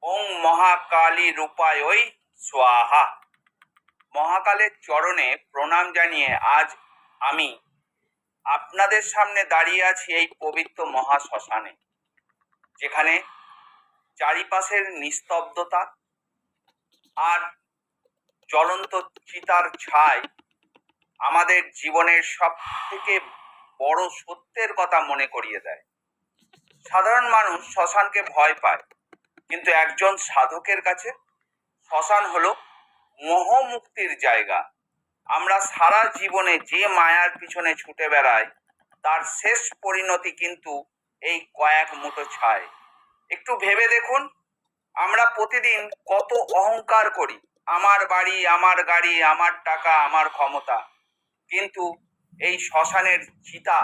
ওং মহাকালী রূপায়ই স্বাহা। মহাকালের চরণে প্রণাম জানিয়ে আজ আমি আপনাদের সামনে দাঁড়িয়ে আছি এই পবিত্র মহাশ্মশানে, যেখানে চারিপাশের নিস্তব্ধতা আর জ্বলন্ত চিতার ছাই আমাদের জীবনের সব থেকে বড় সত্যের কথা মনে করিয়ে দেয়। সাধারণ মানুষ শ্মশানকে ভয় পায়, কিন্তু একজন সাধকের কাছে শ্মশান হলো মোহমুক্তির জায়গা। আমরা সারা জীবনে যে মায়ার পিছনে ছুটে বেড়াই, তার শেষ পরিণতি কিন্তু এই কয়েক মুঠো ছাই। একটু ভেবে দেখুন, আমরা প্রতিদিন কত অহংকার করি, আমার বাড়ি, আমার গাড়ি, আমার টাকা, আমার ক্ষমতা। কিন্তু এই শ্মশানের চিতা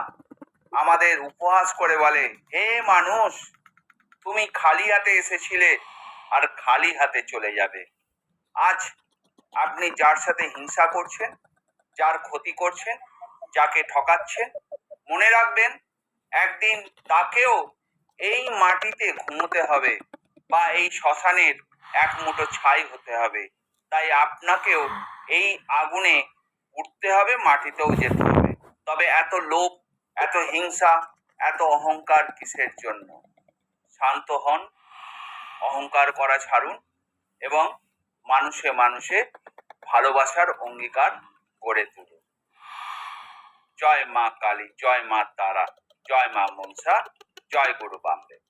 আমাদের উপহাস করে বলে, হে মানুষ, তুমি খালি হাতে এসেছিলে আর খালি হাতে চলে যাবে। আজ আপনি যার সাথে হিংসা করছেন, যার ক্ষতি করছেন, যাকে ঠকাচ্ছেন, মনে রাখবেন একদিন তাকেও এই মাটিতে ঘুমোতে হবে বা এই শ্মশানের এক মুঠো ছাই হতে হবে। তাই আপনাকেও এই আগুনে উঠতে হবে, মাটিতেও যেতে হবে। তবে এত লোভ, এত হিংসা, এত অহংকার কিসের জন্য? শান্ত হন, অহংকার করা ছাড়ুন এবং মানুষে মানুষে ভালোবাসার অঙ্গীকার গড়ে তুলুন। জয় মা কালী, জয় মা তারা, জয় মা মনসা, জয় গুরু বামদেব।